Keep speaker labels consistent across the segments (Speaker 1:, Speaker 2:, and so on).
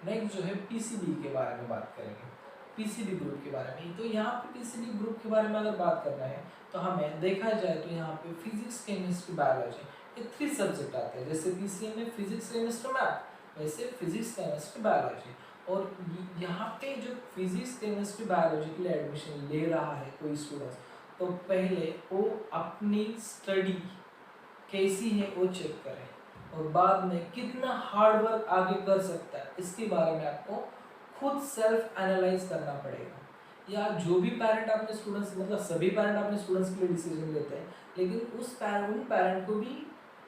Speaker 1: Next जो है PCB के बारे में बात करेंगे, पीसीबी ग्रुप के बारे में। तो यहाँ पे पीसीबी ग्रुप के बारे में अगर बात करना है तो हमें देखा जाए तो यहाँ पे फिजिक्स, केमिस्ट्री, बायोलॉजी, ये 3 सब्जेक्ट आते हैं। जैसे पीसीएम में फिजिक्स, केमिस्ट्री, मैथ, वैसे फिजिक्स, केमिस्ट्री, बायोलॉजी। और यहाँ पे जो फिजिक्स, केमिस्ट्री, बायोलॉजी के लिए एडमिशन ले रहा है कोई स्टूडेंट, तो पहले वो अपनी स्टडी कैसी है वो चेक करें, और बाद में कितना हार्ड वर्क आगे कर सकता है इसके बारे में आपको खुद सेल्फ एनालाइज करना पड़ेगा। या जो भी पेरेंट अपने स्टूडेंट्स, मतलब सभी पेरेंट अपने स्टूडेंट्स के लिए डिसीजन लेते हैं, लेकिन उन पेरेंट को भी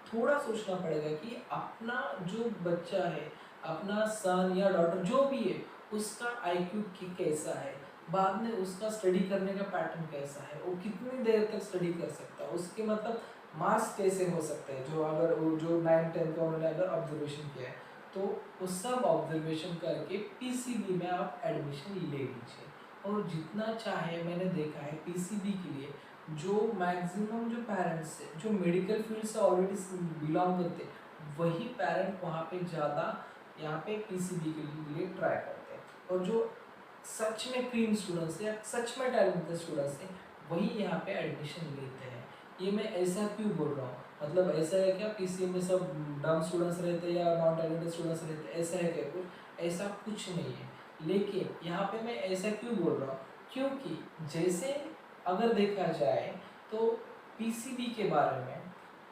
Speaker 1: थोड़ा सोचना पड़ेगा कि अपना जो बच्चा है, अपना सन या डॉटर जो भी है, उसका आईक्यू कैसा है, बाद में उसका स्टडी करने का पैटर्न कैसा है, वो कितनी देर तक स्टडी कर सकता है, उसके मतलब मार्क्स कैसे हो सकते हैं, जो अगर वो जो 9-10 का उन्होंने अगर ऑब्जर्वेशन किया है, तो वो सब ऑब्जर्वेशन करके पीसीबी में आप एडमिशन ले लीजिए। और जितना चाहे, मैंने देखा है पीसीबी के लिए जो मैक्सिमम जो पेरेंट्स है, जो मेडिकल फील्ड से ऑलरेडी बिलोंग करते हैं, वही पेरेंट वहाँ पे ज़्यादा यहाँ पे पीसीबी के लिए ट्राई करते हैं। और जो सच में क्रीम स्टूडेंट्स या सच में टैलेंटेड स्टूडेंट्स हैं, वही यहाँ पे एडमिशन लेते हैं। ये मैं ऐसा क्यों बोल रहा हूँ, मतलब ऐसा है क्या पीसीएम में सब डम स्टूडेंट्स रहते हैं या नॉन टैलेंटेड स्टूडेंट्स रहते हैं, ऐसा है क्या कुछ? ऐसा कुछ नहीं है। लेकिन यहाँ पे मैं ऐसा क्यों बोल रहा हूँ, क्योंकि जैसे अगर देखा जाए तो पीसीबी के बारे में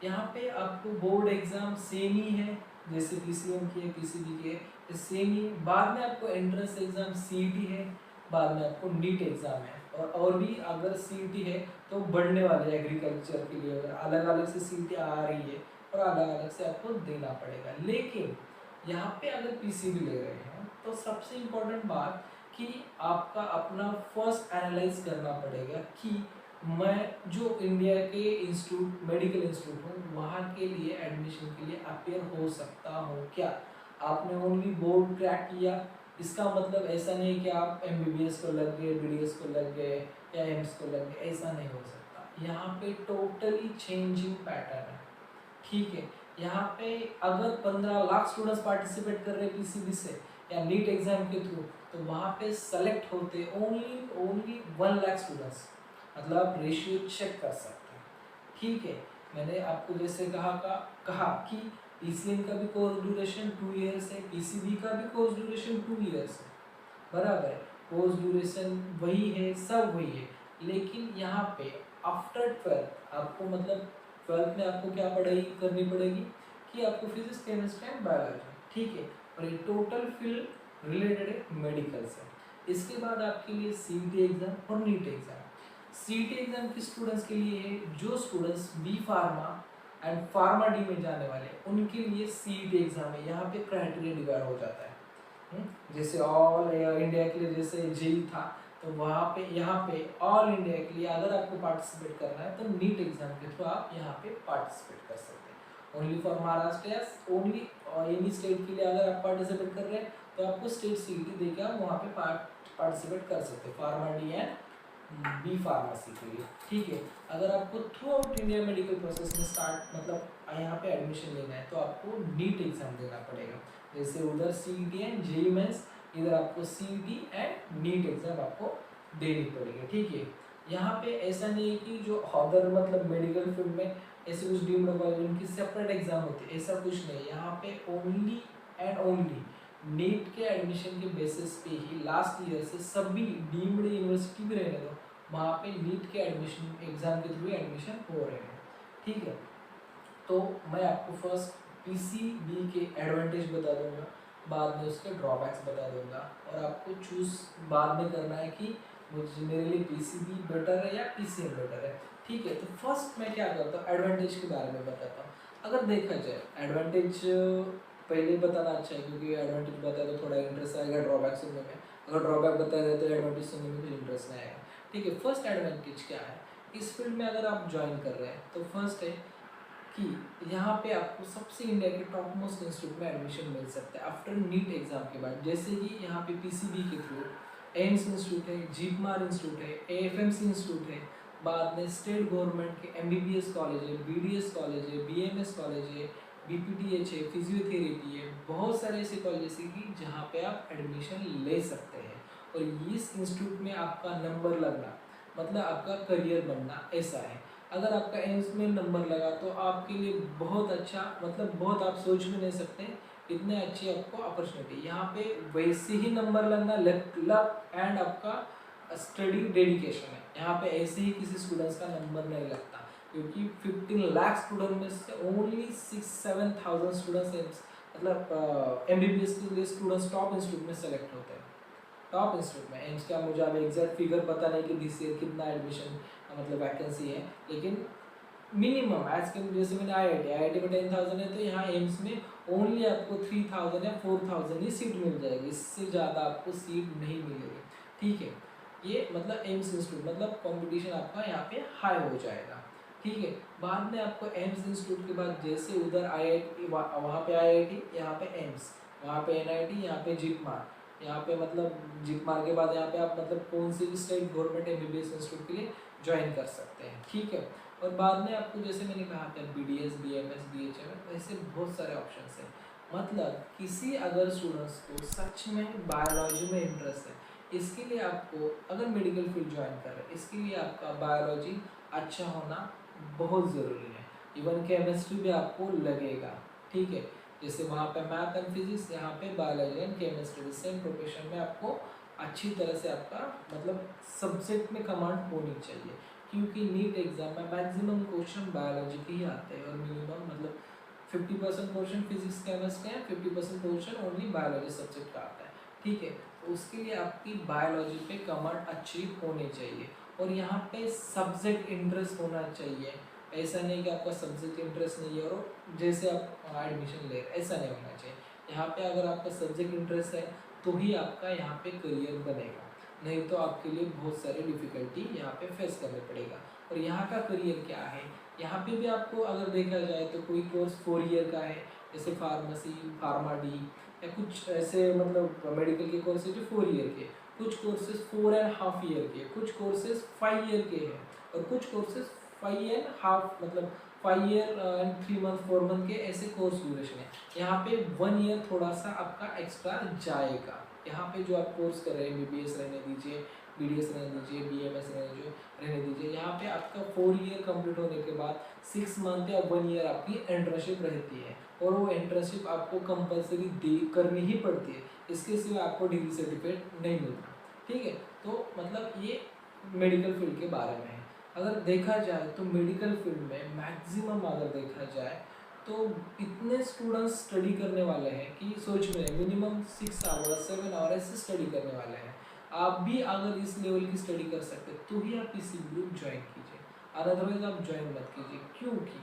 Speaker 1: यहाँ पे आपको बोर्ड एग्जाम सेम ही है, जैसे पीसीएम की है, पीसीबी की है सेम ही। बाद में आपको एंट्रेंस एग्जाम सीईटी है, बाद में आपको नीट एग्जाम है, और भी अगर सीईटी है तो बढ़ने वाले एग्रीकल्चर के लिए अगर अलग अलग से सीईटी आ रही है और अलग अलग से आपको देना पड़ेगा। लेकिन यहाँ पे अगर पीसीबी ले रहे हैं तो सबसे इम्पोर्टेंट बात कि आपका अपना फर्स्ट एनालाइज करना पड़ेगा कि मैं जो इंडिया के इंस्टीट्यूट, मेडिकल इंस्टीट्यूट हूँ, वहाँ के लिए एडमिशन के लिए अपेयर हो सकता हूँ क्या। आपने ओनली बोर्ड क्रैक किया, इसका मतलब ऐसा नहीं कि आप एमबीबीएस को लग गए, बीडीएस को लग गए या एम्स को लग गए, ऐसा नहीं हो सकता। यहाँ पे टोटली चेंजिंग पैटर्न है, ठीक है। यहाँ पे अगर 15 लाख स्टूडेंट्स पार्टिसिपेट कर रहे हैं पीसीबी से या नीट एग्जाम के थ्रू, तो वहाँ पे सेलेक्ट होते ओनली 1 लाख स्टूडेंट्स, मतलब आप रेशियो चेक कर सकते हैं, ठीक है। मैंने आपको जैसे कहा कि पीसीएम का भी कोर्स ड्यूरेशन 2 इयर्स है, पीसीबी का भी कोर्स ड्यूरेशन 2 इयर्स है, बराबर है। कोर्स ड्यूरेशन वही है, सब वही है। लेकिन यहाँ पे आफ्टर 12 आपको, मतलब 12th में आपको क्या पढ़ाई करनी पड़ेगी कि आपको फिजिक्स, केमिस्ट्री एंड बायोलॉजी, ठीक है। और ये टोटल फील्ड रिलेटेड है मेडिकल से। इसके बाद आपके लिए सीईटी एग्जाम और नीट एग्जाम। सीईटी एग्जाम किस स्टूडेंट्स के लिए है? जो students B pharma and pharma D में जाने वाले, उनके लिए सीईटी एग्जाम है। यहाँ पे क्राइटेरिया डिवाइड हो जाता है, जैसे ऑल इंडिया के लिए जैसे जेई था, तो वहाँ पे यहाँ पे ऑल इंडिया के लिए अगर आपको पार्टिसिपेट करना है तो नीट एग्जाम के थ्रू आप यहाँ पे पार्टिसिपेट कर सकते हैं। ओनली फॉर महाराष्ट्र या ओनली एनी स्टेट के लिए अगर आप पार्टिसिपेट कर रहे हैं तो आपको स्टेट सीईटी देके आप वहाँ पे पार्टिसिपेट कर सकते हैं, pharma D and B pharmacy के लिए, ठीक है। अगर आपको throughout India medical process में मतलब यहाँ पे एडमिशन लेना है तो आपको नीट एग्जाम देना पड़ेगा। जैसे उधर सीईटी एंड जेईई मेंस, इधर आपको सीईटी एंड नीट एग्जाम आपको देनी पड़ेगी, ठीक है। यहाँ पे ऐसा नहीं है कि जो अदर मतलब मेडिकल फील्ड में ऐसे कुछ डीम्ड कॉलेज उनकी सेपरेट एग्जाम होती है, ऐसा कुछ नहीं। यहाँ पे ओनली एंड ओनली नीट के एडमिशन के बेसिस पे ही लास्ट ईयर से सभी डीम्ड यूनिवर्सिटी भी रहने दो, वहाँ पे नीट के एडमिशन एग्जाम के थ्रू एडमिशन हो रहे हैं, ठीक है। तो मैं आपको फर्स्ट पीसीबी के एडवांटेज बता दूंगा, बाद में उसके ड्रॉबैक्स बता दूंगा, और आपको चूज बाद में करना है कि मुझे मेरे लिए पीसीबी बेटर है या पीसीएम बेटर है, ठीक है। तो फर्स्ट मैं क्या करता हूँ, एडवांटेज के बारे में बताता हूँ। अगर देखा जाए एडवांटेज पहले बताना अच्छा है, क्योंकि एडवांटेज बताया तो थोड़ा इंटरेस्ट आएगा ड्रॉबैक सुनने में, अगर ड्रॉबैक बताया तो एडवांटेज सुनने में कुछ इंटरेस्ट नहीं आएगा, ठीक है। फर्स्ट एडवांटेज क्या है, इस फील्ड में अगर आप ज्वाइन कर रहे हैं तो फर्स्ट है कि यहाँ पे आपको सबसे इंडिया के टॉप मोस्ट इंस्टीट्यूट में एडमिशन मिल सकता है आफ्टर नीट एग्जाम के बाद। जैसे कि यहाँ पे पीसीबी के थ्रू एम्स इंस्टीट्यूट है, जीपमार इंस्टीट्यूट है, एएफएमसी इंस्टीट्यूट है, बाद में स्टेट गवर्नमेंट के एमबीबीएस कॉलेज है, बीडीएस कॉलेज है, बीएमएस कॉलेज है, BPTH है, फिजियोथेरेपी है, बहुत सारे ऐसे कॉलेजेस है कि जहाँ पे आप एडमिशन ले सकते हैं। और इस इंस्टीट्यूट में आपका नंबर लगना मतलब आपका करियर बनना ऐसा है। अगर आपका एम्स में नंबर लगा तो आपके लिए बहुत अच्छा, मतलब बहुत आप सोच भी नहीं सकते इतने अच्छी आपको अपॉर्चुनिटी। यहाँ पे वैसे ही नंबर लगना लक एंड आपका स्टडी डेडिकेशन है। यहाँ पे ऐसे ही किसी स्टूडेंट्स का नंबर नहीं लगता, क्योंकि 15 लाख स्टूडेंट में से ओनली 6-7,000 स्टूडेंट्स मतलब MBBS के लिए स्टूडेंट्स टॉप इंस्टीट्यूट में सेलेक्ट होते हैं। टॉप इंस्टीट्यूट में एम्स का मुझे अब एग्जैक्ट फिगर पता नहीं कि दिस ईयर कितना एडमिशन मतलब वैकेंसी है, लेकिन मिनिमम एज के जैसे मैंने IIT में 10,000 है, तो यहाँ एम्स में ओनली आपको 3,000 या 4,000 ही सीट मिल जाएगी, इससे ज़्यादा आपको सीट नहीं मिलेगी। ठीक है, ये मतलब एम्स इंस्टीट्यूट मतलब कंपटीशन आपका यहाँ पे हाई हो जाएगा। ठीक है, बाद में आपको एम्स इंस्टीट्यूट के बाद जैसे उधर IIT वहाँ पे IIT, यहाँ पे एम्स, वहाँ पे NIT, यहाँ पे जिपमार, यहाँ पे मतलब जिपमार के बाद यहाँ पे आप मतलब कौन सी भी स्टेट गवर्नमेंट MBBS इंस्टीट्यूट के लिए ज्वाइन कर सकते हैं। ठीक है, और बाद में आपको जैसे मैंने कहा था BDS, BMS, BHM ऐसे बहुत सारे ऑप्शंस हैं। मतलब किसी अगर स्टूडेंट्स को सच में बायोलॉजी में इंटरेस्ट है, इसके लिए आपको अगर मेडिकल फील्ड ज्वाइन कर रहे हैं, इसके लिए आपका बायोलॉजी अच्छा होना बहुत ज़रूरी है। इवन केमिस्ट्री भी आपको लगेगा। ठीक है, जैसे वहाँ पे मैथ एंड फिजिक्स, यहाँ पे biology and chemistry, same profession में आपको अच्छी तरह से आपका मतलब सब्जेक्ट में कमांड होनी चाहिए। क्योंकि नीट एग्जाम में मैक्सिमम क्वेश्चन बायोलॉजी के ही आते हैं, और मिनिमम मतलब 50% क्वेश्चन फिजिक्स केमिस्ट्री है, 50% क्वेश्चन ओनली बायोलॉजी सब्जेक्ट का आता है। ठीक है, तो उसके लिए आपकी बायोलॉजी पे कमांड अच्छी होनी चाहिए, और यहाँ पे सब्जेक्ट इंटरेस्ट होना चाहिए। ऐसा नहीं कि आपका सब्जेक्ट इंटरेस्ट नहीं है और जैसे आप एडमिशन ले, ऐसा नहीं होना चाहिए। यहाँ पे अगर आपका सब्जेक्ट इंटरेस्ट है तो ही आपका यहाँ पे करियर बनेगा, नहीं तो आपके लिए बहुत सारी डिफ़िकल्टी यहाँ पे फेस करने पड़ेगा। और यहाँ का करियर क्या है, यहाँ पे भी आपको अगर देखा जाए तो कोई कोर्स 4 ईयर का है, जैसे फार्मेसी, फार्मा डी, या कुछ ऐसे मतलब मेडिकल के कोर्सेज जो 4 ईयर के, कुछ कोर्सेज 4.5 ईयर के, कुछ कोर्सेज 5 ईयर के हैं, और कुछ कोर्सेज 5.5 मतलब 5 ईयर एंड 3 मंथ 4 मंथ के ऐसे कोर्स ड्यूरेशन है। यहाँ पे 1 ईयर थोड़ा सा आपका एक्स्ट्रा जाएगा। यहाँ पे जो आप कोर्स कर रहे हैं MBBS रहने दीजिए, BDS रहने दीजिए, BMS रहने दीजिए, यहाँ पे आपका 4 ईयर कंप्लीट होने के बाद 6 मंथ या 1 ईयर आपकी इंटर्नशिप रहती है, और वो इंटर्नशिप आपको कंपलसरी दे करनी ही पड़ती है, इसके सिवा आपको डिग्री सर्टिफिकेट नहीं मिलता। ठीक है, तो मतलब ये मेडिकल फील्ड के बारे में है। अगर देखा जाए तो मेडिकल फील्ड में मैक्सिमम अगर देखा जाए तो इतने स्टूडेंट्स स्टडी करने वाले हैं कि सोच में मिनिमम 6 आवर्स 7 आवर ऐसे स्टडी करने वाले हैं। आप भी अगर इस लेवल की स्टडी कर सकते तो ही आप किसी ग्रुप ज्वाइन कीजिए, अदरवाइज आप ज्वाइन मत कीजिए। क्योंकि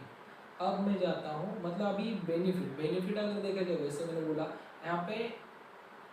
Speaker 1: अब मैं जाता हूँ मतलब अभी बेनिफिट अगर देखा जाए, वैसे मैंने बोला यहाँ पे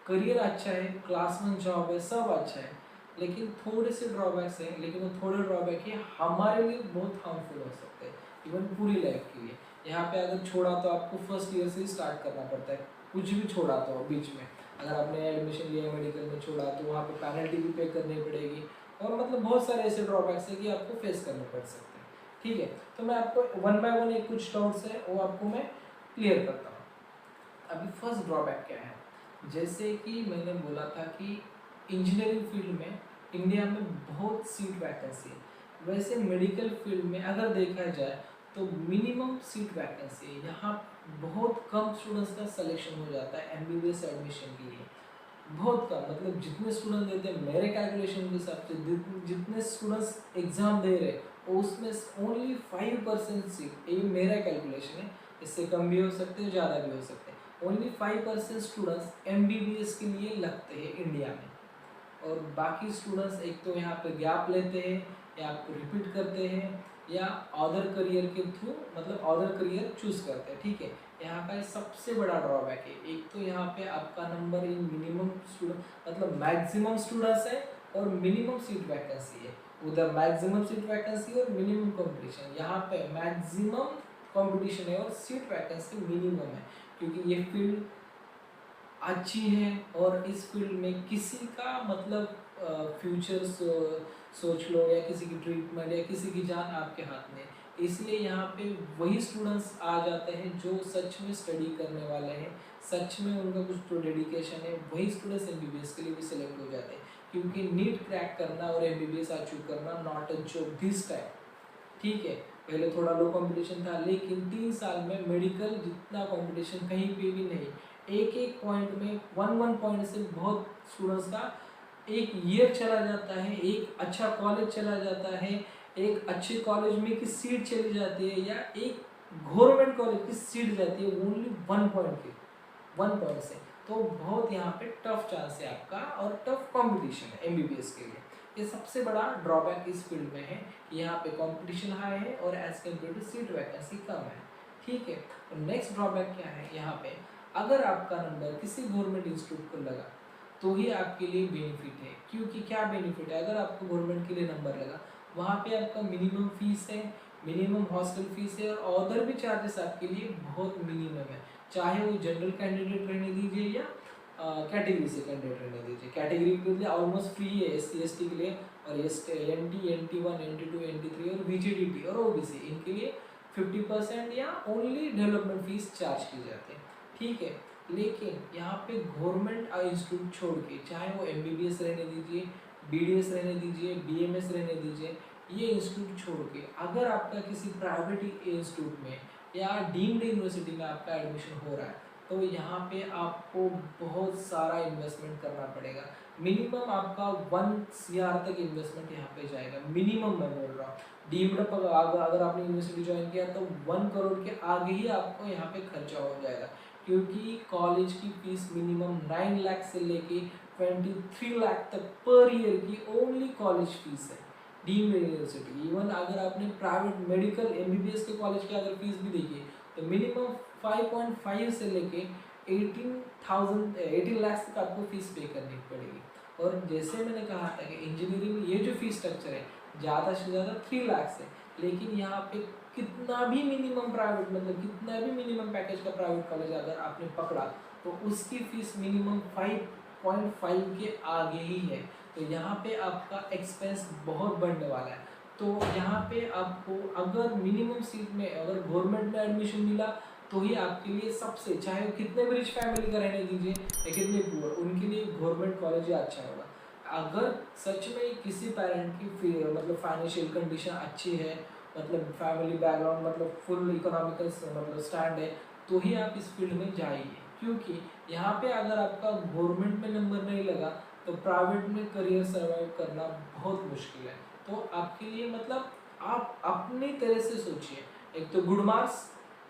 Speaker 1: करियर अच्छा है, क्लास 1 जॉब है, सब अच्छा है, लेकिन थोड़े से ड्रॉबैक्स हैं। लेकिन वो थोड़े ड्रॉबैक है हमारे लिए बहुत हार्मफुल हो सकते हैं, इवन पूरी लाइफ के लिए। यहाँ पे अगर छोड़ा तो आपको फर्स्ट ईयर से ही स्टार्ट करना पड़ता है, कुछ भी छोड़ा तो बीच में अगर आपने एडमिशन लिया मेडिकल में छोड़ा तो वहाँ पे पेनल्टी भी पे करनी पड़ेगी, और मतलब बहुत सारे ऐसे ड्रॉबैक्स हैं कि आपको फेस करने पड़ सकते हैं। ठीक है, तो मैं आपको 1 बाय 1 एक कुछ डाउट्स है वो आपको मैं क्लियर करता हूँ। अभी फर्स्ट ड्रॉबैक क्या है, जैसे कि मैंने बोला था कि इंजीनियरिंग फील्ड में इंडिया में बहुत सीट वैकेंसी है। वैसे मेडिकल फील्ड में अगर देखा जाए तो मिनिमम सीट वैकेंसी है, यहाँ बहुत कम स्टूडेंट्स का सिलेक्शन हो जाता है MBBS एडमिशन के लिए, बहुत कम। मतलब जितने स्टूडेंट देते हैं मेरे कैलकुलेशन के हिसाब से जितने स्टूडेंट्स एग्जाम दे रहे हैं उसमें ओनली 5% सीट, ये मेरा कैलकुलेशन है, इससे कम भी हो सकते हैं ज़्यादा भी हो सकते हैं। ओनली 5% स्टूडेंट्स MBBS के लिए लगते हैं इंडिया में, और बाकी स्टूडेंट्स एक तो यहाँ पे गैप लेते हैं या आपको रिपीट करते हैं या अदर करियर के थ्रू मतलब अदर करियर चूज करते हैं। ठीक है, यहाँ का सबसे बड़ा ड्रॉबैक है। एक तो यहाँ पे आपका नंबर इन मिनिमम स्टूडेंट मतलब मैक्सिमम स्टूडेंट्स है और मिनिमम सीट वैकेंसी है, उधर मैक्सिमम सीट वैकेंसी और मिनिमम कंपटीशन, यहाँ पे मैक्सिमम कंपटीशन है और सीट वैकेंसी मिनिमम है, क्योंकि ये फील्ड अच्छी है और इस फील्ड में किसी का मतलब फ्यूचर सोच लो या किसी की ट्रीटमेंट या किसी की जान आपके हाथ में, इसलिए यहाँ पे वही स्टूडेंट्स आ जाते हैं जो सच में स्टडी करने वाले हैं, सच में उनका कुछ तो डेडिकेशन है, वही स्टूडेंट्स एमबीबीएस के लिए भी सिलेक्ट हो जाते हैं। क्योंकि नीट क्रैक करना और एमबीबीएस अचीव करना not a joke this time, ठीक है। पहले थोड़ा लो कंपटीशन था, लेकिन 3 साल में मेडिकल जितना कंपटीशन कहीं पे भी नहीं। एक एक पॉइंट में वन पॉइंट से बहुत स्टूडेंट्स का एक ईयर चला जाता है, एक अच्छा कॉलेज चला जाता है, एक अच्छे कॉलेज में की सीट चली जाती है, या एक गवर्नमेंट कॉलेज की सीट जाती है ओनली 1 पॉइंट से। तो बहुत यहाँ पे टफ चांस है आपका और टफ कंपटीशन है एमबीबीएस के लिए। ये सबसे बड़ा ड्रॉबैक इस फील्ड में है, यहाँ पे कंपटीशन हाई है और as compared to seat vacancy कम है, ठीक है। और नेक्स्ट ड्रॉबैक क्या है यहाँ पे, अगर आपका नंबर किसी गवर्नमेंट इंस्टीट्यूट पर लगा तो ही आपके लिए बेनिफिट है। क्योंकि क्या बेनिफिट है, अगर आपको गवर्नमेंट के लिए नंबर लगा, वहाँ पे आपका मिनिमम फीस है, मिनिमम हॉस्टल फीस है, और अदर भी चार्जेस आपके लिए बहुत मिनिमम है। चाहे वो जनरल कैंडिडेट रहने दीजिए या कैटेगरी से कैंडिडेट रहने दीजिए। कैटेगरी के लिए ऑलमोस्ट फ्री है SC ST के लिए, और NT NT1 NT2 NT3 और VGDT और OBC इनके लिए 50% या ओनली डेवलपमेंट फीस चार्ज की जाती है, ठीक है। लेकिन यहाँ पे गवर्नमेंट इंस्टीट्यूट छोड़ के, चाहे वो MBBS रहने दीजिए, BDS रहने दीजिए, BMS रहने दीजिए, ये इंस्टीट्यूट छोड़ के अगर आपका किसी प्राइवेट इंस्टीट्यूट में या डीम्ड यूनिवर्सिटी में आपका एडमिशन हो रहा है, तो यहाँ पे आपको बहुत सारा इन्वेस्टमेंट करना पड़ेगा। मिनिमम आपका 1 CR तक इन्वेस्टमेंट यहाँ पे जाएगा, मिनिमम मैं बोल रहा हूँ। डीम्ड अगर आपने यूनिवर्सिटी ज्वाइन किया तो 1 करोड़ के आगे ही आपको यहाँ पे खर्चा हो जाएगा। क्योंकि कॉलेज की फीस मिनिमम 9 लाख से लेके 23 लाख तक पर ईयर की ओनली कॉलेज फीस है डीम्ड यूनिवर्सिटी। इवन अगर आपने प्राइवेट मेडिकल MBBS के कॉलेज की अगर फीस भी देखी तो मिनिमम 5.5 से लेके 18 लाख तक आपको फीस पे करनी पड़ेगी। और जैसे मैंने कहा था कि इंजीनियरिंग में ये जो फीस स्ट्रक्चर है ज़्यादा से ज़्यादा 3 लाख है, लेकिन यहाँ पे कितना भी मिनिमम प्राइवेट, मतलब कितना भी मिनिमम पैकेज का प्राइवेट कॉलेज अगर आपने पकड़ा तो उसकी फीस मिनिमम 5.5 के आगे ही है। तो यहाँ पे आपका एक्सपेंस बहुत बढ़ने वाला है। तो यहाँ पे आपको अगर मिनिमम सीट में अगर गवर्नमेंट में एडमिशन मिला तो ही आपके लिए सबसे, चाहे कितने भी रिच फैमिली का रहने दीजिए या कितने पुअर, उनके लिए गवर्नमेंट कॉलेज ही अच्छा होगा। अगर सच में किसी पेरेंट की मतलब फाइनेंशियल कंडीशन अच्छी है, मतलब फैमिली बैकग्राउंड मतलब फुल इकोनॉमिकल मतलब स्टैंड है, तो ही आप इस फील्ड में जाइए। क्योंकि यहाँ पे अगर आपका गवर्नमेंट में नंबर नहीं लगा तो प्राइवेट में करियर सर्वाइव करना बहुत मुश्किल है। तो आपके लिए मतलब आप अपनी तरह से सोचिए, एक तो गुड मार्क्स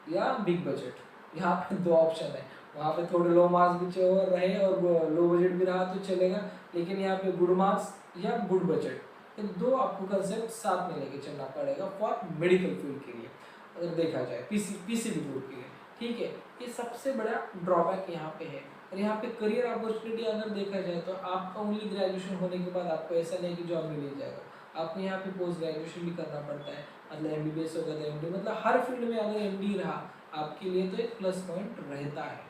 Speaker 1: या बिग बजट, यहाँ पे 2 ऑप्शन है। वहाँ पे थोड़े लो मार्क्स भी रहे और लो बजट भी रहा तो चलेगा, लेकिन यहाँ पे गुड मार्क्स या गुड बजट, तो 2 आपको कंसेप्ट साथ में लेके चलना पड़ेगा फॉर मेडिकल फील्ड के लिए, अगर देखा जाए PCB बोर्ड के लिए, ठीक है। ये सबसे बड़ा ड्रॉबैक यहाँ पे है। और यहाँ पे करियर अपॉर्चुनिटी अगर देखा जाए तो आपका ओनली ग्रेजुएशन होने के बाद आपको ऐसा नहीं कि जॉब मिल जाएगा, आपको यहाँ पे पोस्ट ग्रेजुएशन भी करना पड़ता है। मतलब MBBS होगा तो MD, मतलब हर फील्ड में अगर MD रहा आपके लिए तो एक प्लस पॉइंट रहता है,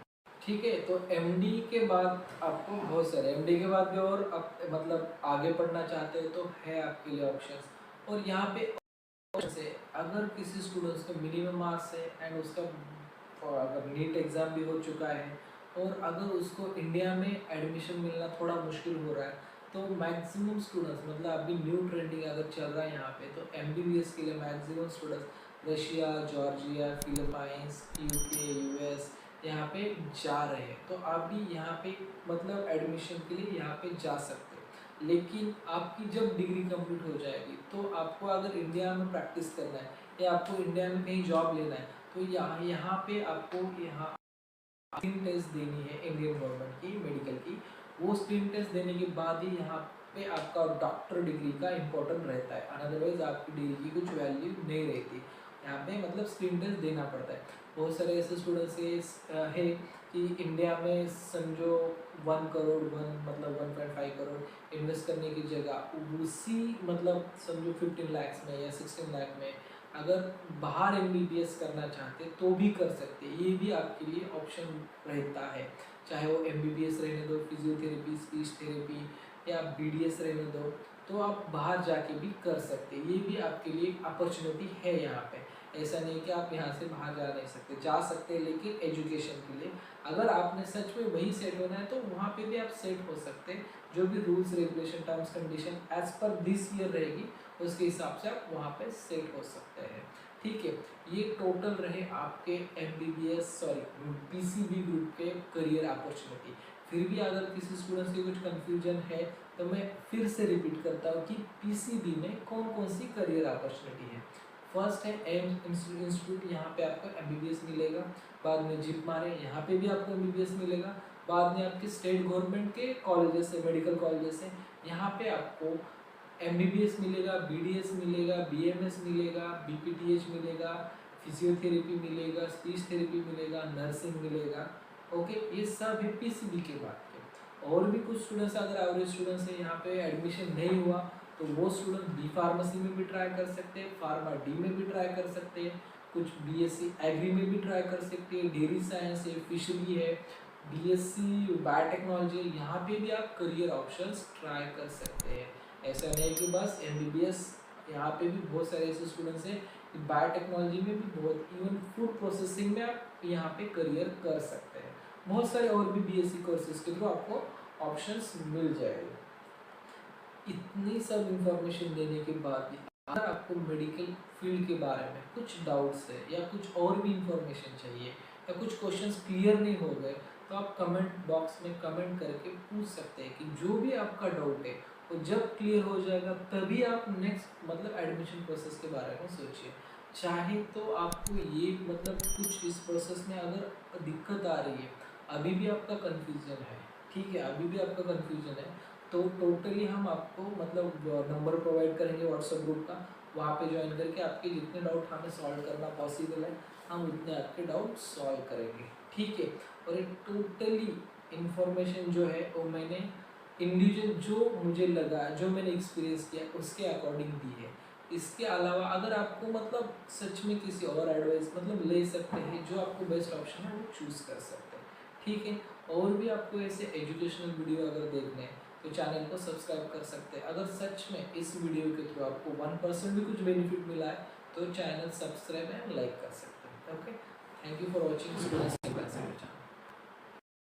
Speaker 1: ठीक है। तो MD के बाद आपको बहुत सारे, MD के बाद भी और आप मतलब आगे पढ़ना चाहते हो तो है आपके लिए ऑप्शंस। और यहाँ पे से अगर किसी स्टूडेंट्स का मिनिमम मार्क्स है एंड उसका अगर नीट एग्ज़ाम भी हो चुका है और अगर उसको इंडिया में एडमिशन मिलना थोड़ा मुश्किल हो रहा है, तो मैक्सिमम स्टूडेंट्स, मतलब अभी न्यू ट्रेंडिंग अगर चल रहा है यहाँ पे, तो MBBS के लिए maximum students Russia, Georgia, Philippines, UK, US यहाँ पे जा रहे हैं। तो आप भी यहाँ पे मतलब एडमिशन के लिए यहाँ पे जा सकते हो। लेकिन आपकी जब डिग्री कंप्लीट हो जाएगी तो आपको अगर इंडिया में प्रैक्टिस करना है या आपको इंडिया में कहीं जॉब लेना है, तो यहाँ पे आपको यहाँ स्क्रीन टेस्ट देनी है इंडियन गवर्नमेंट की मेडिकल की। वो स्क्रीन टेस्ट देने के बाद ही यहाँ पे आपका डॉक्टर डिग्री का इम्पोर्टेंट रहता है, अदरवाइज आपकी डिग्री की कुछ वैल्यू नहीं रहती। यहाँ पे मतलब स्क्रीन टेस्ट देना पड़ता है। बहुत सारे ऐसे स्टूडेंट्स है कि इंडिया में समझो 1 करोड़ मतलब 1.5 करोड़ इन्वेस्ट करने की जगह उसी मतलब समझो 15 लाख में या 16 लाख में अगर बाहर MBBS करना चाहते तो भी कर सकते, ये भी आपके लिए ऑप्शन रहता है। चाहे वो MBBS रहने दो, फिजियोथेरेपी, स्पीच थेरेपी या आप BDS रहने दो, तो आप बाहर जाके भी कर सकते हैं। ये भी आपके लिए अपॉर्चुनिटी है यहाँ पे। ऐसा नहीं कि आप यहाँ से बाहर जा नहीं सकते, जा सकते हैं लेकिन एजुकेशन के लिए। अगर आपने सच में वही सेट होना है तो वहाँ पे भी आप सेट हो सकते हैं। जो भी rules regulation terms condition as per this year रहेगी उसके हिसाब से आप वहाँ पे सेट हो सकते हैं। ठीक है, ये टोटल रहे आपके PCB ग्रुप के करियर अपॉर्चुनिटी। फिर भी अगर किसी स्टूडेंट्स के कुछ कंफ्यूजन है तो मैं फिर से रिपीट करता हूँ कि PCB में कौन कौन सी करियर अपॉर्चुनिटी है। फर्स्ट है एम्स इंस्टीट्यूट, यहाँ पे आपको MBBS मिलेगा। बाद में जिप मारे, यहाँ पे भी आपको MBBS मिलेगा। बाद में आपके स्टेट गवर्नमेंट के कॉलेजेस है, मेडिकल कॉलेजेस है, यहाँ पे आपको MBBS मिलेगा, BDS मिलेगा, BMS मिलेगा, BPTH मिलेगा, फिजियोथेरेपी मिलेगा, स्पीच थेरेपी मिलेगा, नर्सिंग मिलेगा। ओके, ये सब है PCB के बाद के। और भी कुछ स्टूडेंट्स, अगर एवरेज स्टूडेंट्स है यहाँ पे एडमिशन नहीं हुआ तो वो स्टूडेंट B फार्मेसी में भी ट्राई कर सकते हैं, फार्मा D में भी ट्राई कर सकते हैं, कुछ BSc एग्री में भी ट्राई कर सकते हैं, डेयरी साइंस है, फिशरी है, BSc बायोटेक्नोलॉजी, यहाँ पे भी आप करियर ऑप्शंस ट्राई कर सकते हैं। ऐसा नहीं कि बस MBBS, यहाँ पे भी बहुत सारे ऐसे स्टूडेंट्स हैं बायोटेक्नोलॉजी में भी बहुत, इवन फूड प्रोसेसिंग में आप यहाँ पे करियर कर सकते हैं। बहुत सारे और भी BSc कोर्सेज के थ्रू आपको ऑप्शंस मिल जाएंगे। इतनी सब इंफॉर्मेशन देने के बाद भी अगर आपको मेडिकल फील्ड के बारे में कुछ डाउट्स है या कुछ और भी इंफॉर्मेशन चाहिए या कुछ क्वेश्चंस क्लियर नहीं हो गए तो आप कमेंट बॉक्स में कमेंट करके पूछ सकते हैं कि जो भी आपका डाउट है वो जब क्लियर हो जाएगा तभी आप नेक्स्ट मतलब एडमिशन प्रोसेस के बारे में सोचिए। चाहे तो आपको ये मतलब कुछ इस प्रोसेस में अगर दिक्कत आ रही है, अभी भी आपका कन्फ्यूजन है, ठीक है, अभी भी आपका कन्फ्यूजन है, तो टोटली हम आपको मतलब नंबर प्रोवाइड करेंगे व्हाट्सएप ग्रुप का, वहाँ पे ज्वाइन करके आपके जितने डाउट हमें सॉल्व करना पॉसिबल है हम उतने आपके डाउट सॉल्व करेंगे। ठीक है, और एक टोटली इंफॉर्मेशन जो है वो मैंने इंडिविजुअल जो मुझे लगा, जो मैंने एक्सपीरियंस किया उसके अकॉर्डिंग दी है। इसके अलावा अगर आपको मतलब सच में किसी और एडवाइस मतलब ले सकते हैं, जो आपको बेस्ट ऑप्शन है वो चूज़ कर सकते हैं। ठीक है, और भी आपको ऐसे एजुकेशनल वीडियो अगर देखने हैं तो चैनल को सब्सक्राइब कर सकते हैं। अगर सच में इस वीडियो के थ्रू आपको 1% भी कुछ बेनिफिट मिला है तो चैनल सब्सक्राइब एंड लाइक कर सकते हैं। Okay, thank you for watching students.